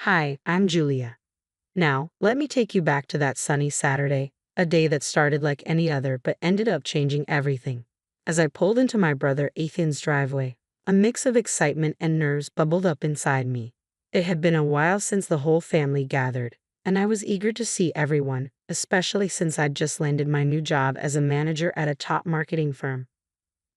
Hi, I'm Julia. Now, let me take you back to that sunny Saturday, a day that started like any other but ended up changing everything. As I pulled into my brother Ethan's driveway, a mix of excitement and nerves bubbled up inside me. It had been a while since the whole family gathered, and I was eager to see everyone, especially since I'd just landed my new job as a manager at a top marketing firm.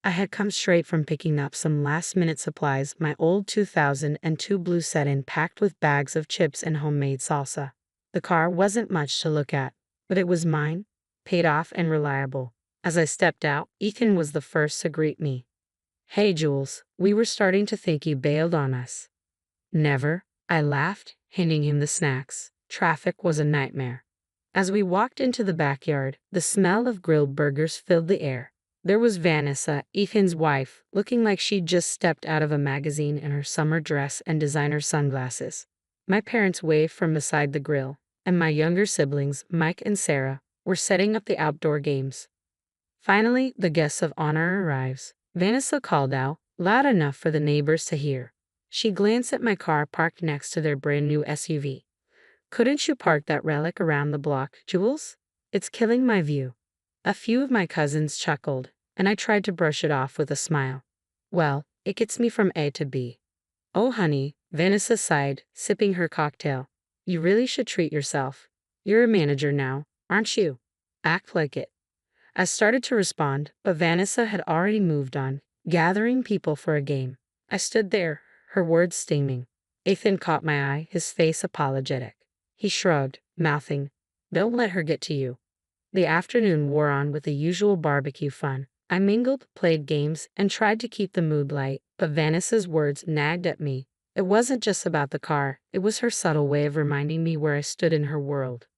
I had come straight from picking up some last-minute supplies, my old 2002 blue sedan packed with bags of chips and homemade salsa. The car wasn't much to look at, but it was mine, paid off and reliable. As I stepped out, Ethan was the first to greet me. "Hey Jules, we were starting to think you bailed on us." "Never," I laughed, handing him the snacks. Traffic was a nightmare. As we walked into the backyard, the smell of grilled burgers filled the air. There was Vanessa, Ethan's wife, looking like she'd just stepped out of a magazine in her summer dress and designer sunglasses. My parents waved from beside the grill, and my younger siblings, Mike and Sarah, were setting up the outdoor games. Finally, the guest of honor arrives. Vanessa called out, loud enough for the neighbors to hear. She glanced at my car parked next to their brand new SUV. "Couldn't you park that relic around the block, Jules? It's killing my view." A few of my cousins chuckled, and I tried to brush it off with a smile. "Well, it gets me from A to B." "Oh honey," Vanessa sighed, sipping her cocktail. "You really should treat yourself. You're a manager now, aren't you? Act like it." I started to respond, but Vanessa had already moved on, gathering people for a game. I stood there, her words stinging. Ethan caught my eye, his face apologetic. He shrugged, mouthing, "Don't let her get to you." The afternoon wore on with the usual barbecue fun. I mingled, played games, and tried to keep the mood light, but Vanessa's words nagged at me. It wasn't just about the car, it was her subtle way of reminding me where I stood in her world.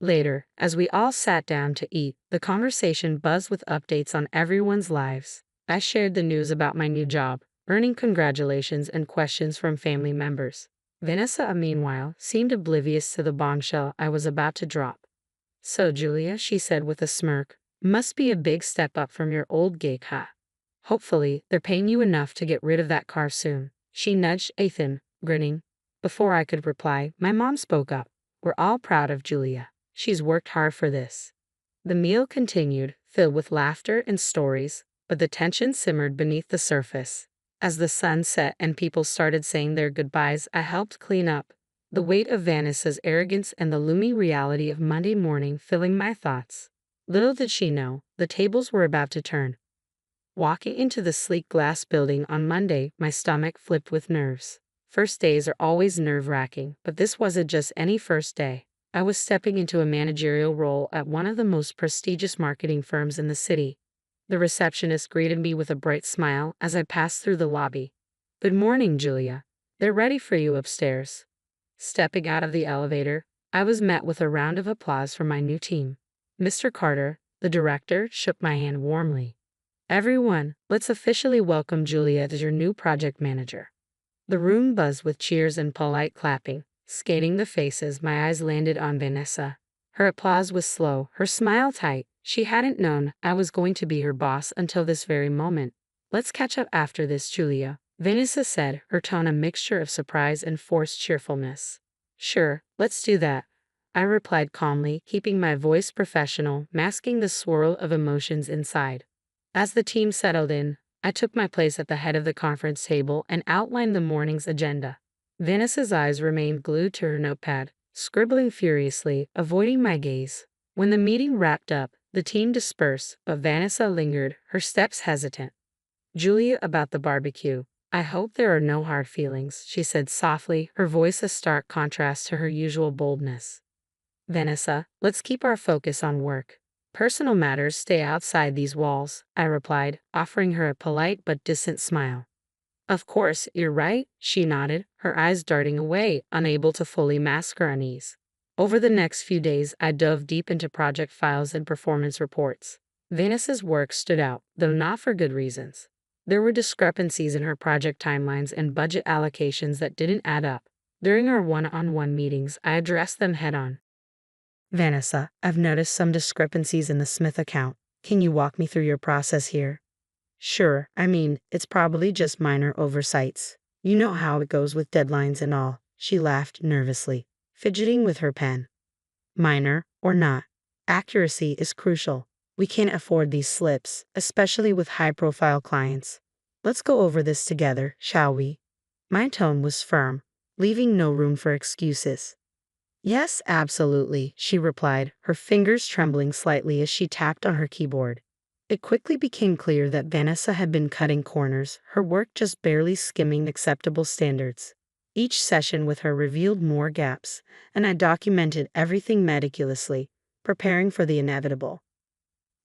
Later, as we all sat down to eat, the conversation buzzed with updates on everyone's lives. I shared the news about my new job, earning congratulations and questions from family members. Vanessa, meanwhile, seemed oblivious to the bombshell I was about to drop. "So, Julia," she said with a smirk, "must be a big step up from your old gig, huh? Hopefully, they're paying you enough to get rid of that car soon." She nudged Ethan, grinning. Before I could reply, my mom spoke up. "We're all proud of Julia. She's worked hard for this." The meal continued, filled with laughter and stories, but the tension simmered beneath the surface. As the sun set and people started saying their goodbyes, I helped clean up, the weight of Vanessa's arrogance and the looming reality of Monday morning filling my thoughts. Little did she know, the tables were about to turn. Walking into the sleek glass building on Monday, my stomach flipped with nerves. First days are always nerve-wracking, but this wasn't just any first day. I was stepping into a managerial role at one of the most prestigious marketing firms in the city. The receptionist greeted me with a bright smile as I passed through the lobby. "Good morning, Julia. They're ready for you upstairs." Stepping out of the elevator, I was met with a round of applause from my new team. Mr. Carter, the director, shook my hand warmly. "Everyone, let's officially welcome Julia as your new project manager." The room buzzed with cheers and polite clapping. Scanning the faces, my eyes landed on Vanessa. Her applause was slow, her smile tight. She hadn't known I was going to be her boss until this very moment. "Let's catch up after this, Julia," Vanessa said, her tone a mixture of surprise and forced cheerfulness. "Sure, let's do that," I replied calmly, keeping my voice professional, masking the swirl of emotions inside. As the team settled in, I took my place at the head of the conference table and outlined the morning's agenda. Vanessa's eyes remained glued to her notepad, scribbling furiously, avoiding my gaze. When the meeting wrapped up, the team dispersed, but Vanessa lingered, her steps hesitant. "Julia, about the barbecue. I hope there are no hard feelings," she said softly, her voice a stark contrast to her usual boldness. "Vanessa, let's keep our focus on work. Personal matters stay outside these walls," I replied, offering her a polite but distant smile. "Of course, you're right," she nodded, her eyes darting away, unable to fully mask her unease. Over the next few days, I dove deep into project files and performance reports. Vanessa's work stood out, though not for good reasons. There were discrepancies in her project timelines and budget allocations that didn't add up. During our one-on-one meetings, I addressed them head-on. "Vanessa, I've noticed some discrepancies in the Smith account. Can you walk me through your process here?" "Sure, it's probably just minor oversights. You know how it goes with deadlines and all," she laughed nervously, fidgeting with her pen. Minor or not, accuracy is crucial. We can't afford these slips, especially with high-profile clients. Let's go over this together, shall we? My tone was firm, leaving no room for excuses. Yes, absolutely, she replied, her fingers trembling slightly as she tapped on her keyboard. It quickly became clear that Vanessa had been cutting corners, her work just barely skimming acceptable standards. Each session with her revealed more gaps, and I documented everything meticulously, preparing for the inevitable.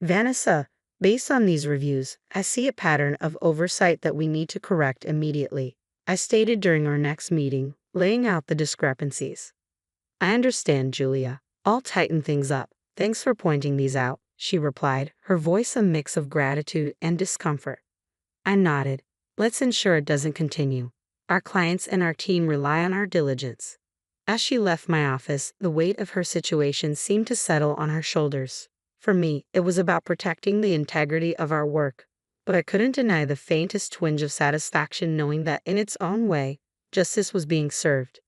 Vanessa, based on these reviews, I see a pattern of oversight that we need to correct immediately, I stated during our next meeting, laying out the discrepancies. I understand, Julia. I'll tighten things up. Thanks for pointing these out, she replied, her voice a mix of gratitude and discomfort. I nodded. Let's ensure it doesn't continue. Our clients and our team rely on our diligence. As she left my office, the weight of her situation seemed to settle on her shoulders. For me, it was about protecting the integrity of our work, but I couldn't deny the faintest twinge of satisfaction knowing that in its own way, justice was being served.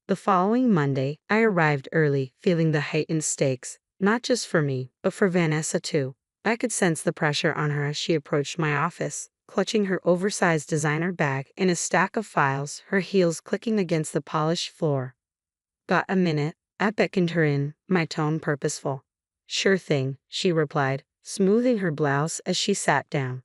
The following Monday, I arrived early, feeling the heightened stakes, not just for me, but for Vanessa too. I could sense the pressure on her as she approached my office, clutching her oversized designer bag and a stack of files, her heels clicking against the polished floor. Got a minute? I beckoned her in, my tone purposeful. Sure thing, she replied, smoothing her blouse as she sat down.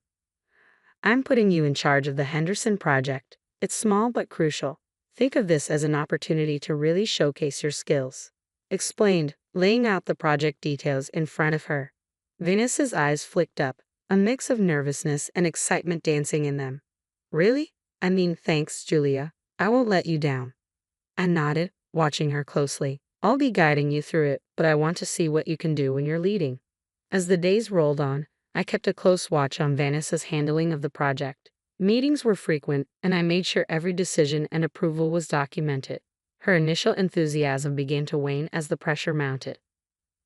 I'm putting you in charge of the Henderson project. It's small but crucial. Think of this as an opportunity to really showcase your skills. Explained, laying out the project details in front of her. Vanessa's eyes flicked up, a mix of nervousness and excitement dancing in them. Really? I mean, thanks, Julia. I won't let you down. I nodded, watching her closely. I'll be guiding you through it, but I want to see what you can do when you're leading. As the days rolled on, I kept a close watch on Vanessa's handling of the project. Meetings were frequent, and I made sure every decision and approval was documented. Her initial enthusiasm began to wane as the pressure mounted.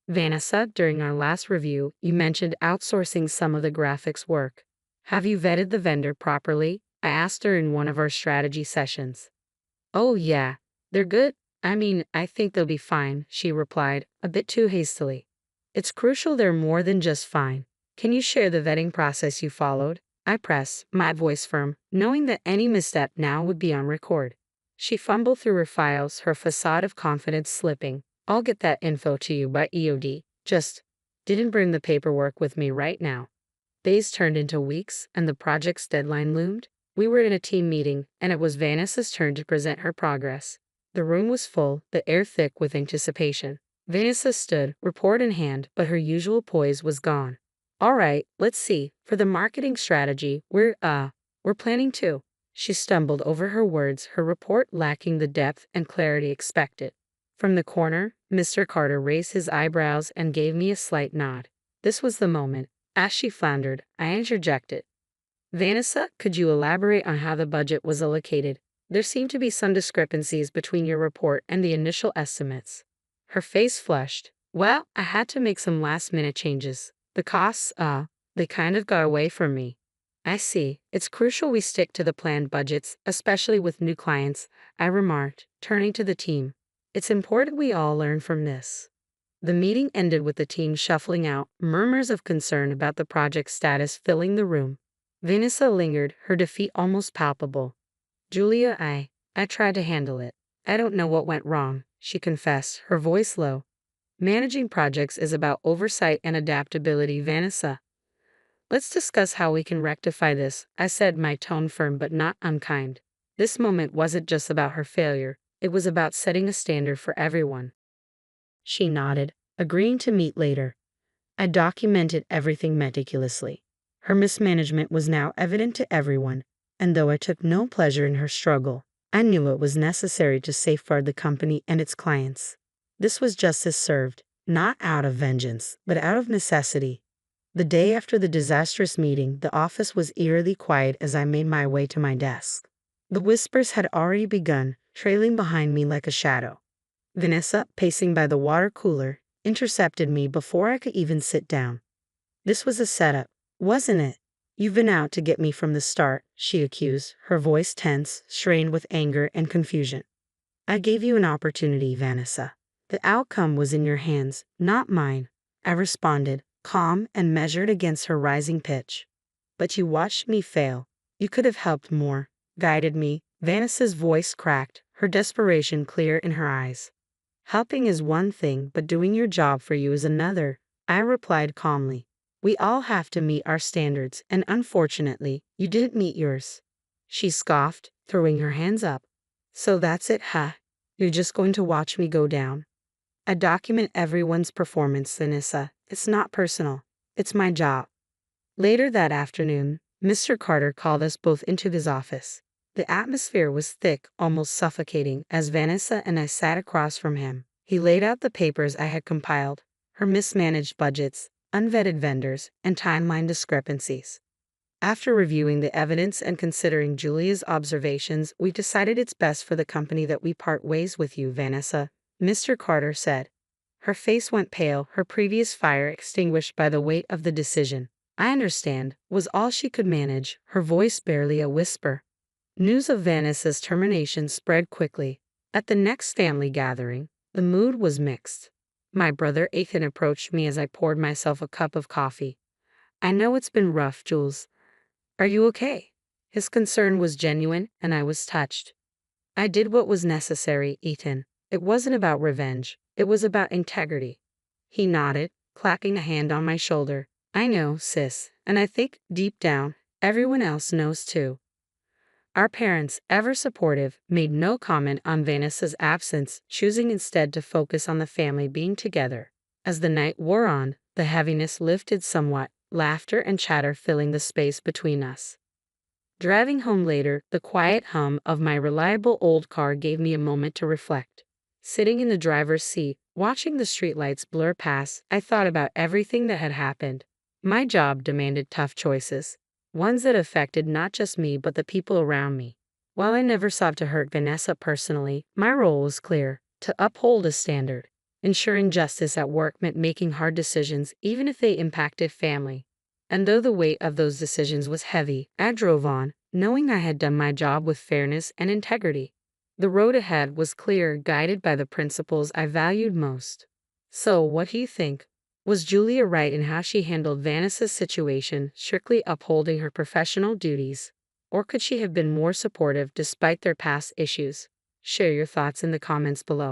Vanessa, during our last review, you mentioned outsourcing some of the graphics work. Have you vetted the vendor properly? I asked her in one of our strategy sessions. Oh yeah, they're good. I mean, I think they'll be fine, she replied, a bit too hastily. It's crucial they're more than just fine. Can you share the vetting process you followed? I pressed, my voice firm, knowing that any misstep now would be on record. She fumbled through her files, her facade of confidence slipping. I'll get that info to you by EOD. Just didn't bring the paperwork with me right now. Days turned into weeks, and the project's deadline loomed. We were in a team meeting, and it was Vanessa's turn to present her progress. The room was full, the air thick with anticipation. Vanessa stood, report in hand, but her usual poise was gone. All right, let's see. For the marketing strategy, we're planning to. She stumbled over her words, her report lacking the depth and clarity expected. From the corner, Mr. Carter raised his eyebrows and gave me a slight nod. This was the moment. As she floundered, I interjected. Vanessa, could you elaborate on how the budget was allocated? There seemed to be some discrepancies between your report and the initial estimates. Her face flushed. Well, I had to make some last-minute changes. The costs, they kind of got away from me. I see. It's crucial we stick to the planned budgets, especially with new clients, I remarked, turning to the team. It's important we all learn from this. The meeting ended with the team shuffling out, murmurs of concern about the project's status filling the room. Vanessa lingered, her defeat almost palpable. Julia, I tried to handle it. I don't know what went wrong, she confessed, her voice low. Managing projects is about oversight and adaptability, Vanessa. Let's discuss how we can rectify this, I said, my tone firm but not unkind. This moment wasn't just about her failure, it was about setting a standard for everyone. She nodded, agreeing to meet later. I documented everything meticulously. Her mismanagement was now evident to everyone, and though I took no pleasure in her struggle, I knew it was necessary to safeguard the company and its clients. This was justice served, not out of vengeance, but out of necessity. The day after the disastrous meeting, the office was eerily quiet as I made my way to my desk. The whispers had already begun, trailing behind me like a shadow. Vanessa, pacing by the water cooler, intercepted me before I could even sit down. This was a setup, wasn't it? You've been out to get me from the start, she accused, her voice tense, strained with anger and confusion. I gave you an opportunity, Vanessa. The outcome was in your hands, not mine, I responded, calm and measured against her rising pitch. But you watched me fail. You could have helped more, guided me. Vanessa's voice cracked, her desperation clear in her eyes. Helping is one thing, but doing your job for you is another, I replied calmly. We all have to meet our standards, and unfortunately, you didn't meet yours. She scoffed, throwing her hands up. So that's it, huh? You're just going to watch me go down? I document everyone's performance, Vanessa. It's not personal. It's my job. Later that afternoon, Mr. Carter called us both into his office. The atmosphere was thick, almost suffocating, as Vanessa and I sat across from him. He laid out the papers I had compiled, her mismanaged budgets, unvetted vendors, and timeline discrepancies. After reviewing the evidence and considering Julia's observations, we decided it's best for the company that we part ways with you, Vanessa, Mr. Carter said. Her face went pale, her previous fire extinguished by the weight of the decision. I understand, was all she could manage, her voice barely a whisper. News of Vanessa's termination spread quickly. At the next family gathering, the mood was mixed. My brother Ethan approached me as I poured myself a cup of coffee. I know it's been rough, Jules. Are you okay? His concern was genuine, and I was touched. I did what was necessary, Ethan. It wasn't about revenge. It was about integrity. He nodded, clacking a hand on my shoulder. I know, sis, and I think, deep down, everyone else knows too. Our parents, ever supportive, made no comment on Vanessa's absence, choosing instead to focus on the family being together. As the night wore on, the heaviness lifted somewhat, laughter and chatter filling the space between us. Driving home later, the quiet hum of my reliable old car gave me a moment to reflect. Sitting in the driver's seat, watching the streetlights blur past, I thought about everything that had happened. My job demanded tough choices, ones that affected not just me but the people around me. While I never sought to hurt Vanessa personally, my role was clear: to uphold a standard. Ensuring justice at work meant making hard decisions even if they impacted family. And though the weight of those decisions was heavy, I drove on, knowing I had done my job with fairness and integrity. The road ahead was clear, guided by the principles I valued most. So, what do you think? Was Julia right in how she handled Vanessa's situation, strictly upholding her professional duties? Or could she have been more supportive despite their past issues? Share your thoughts in the comments below.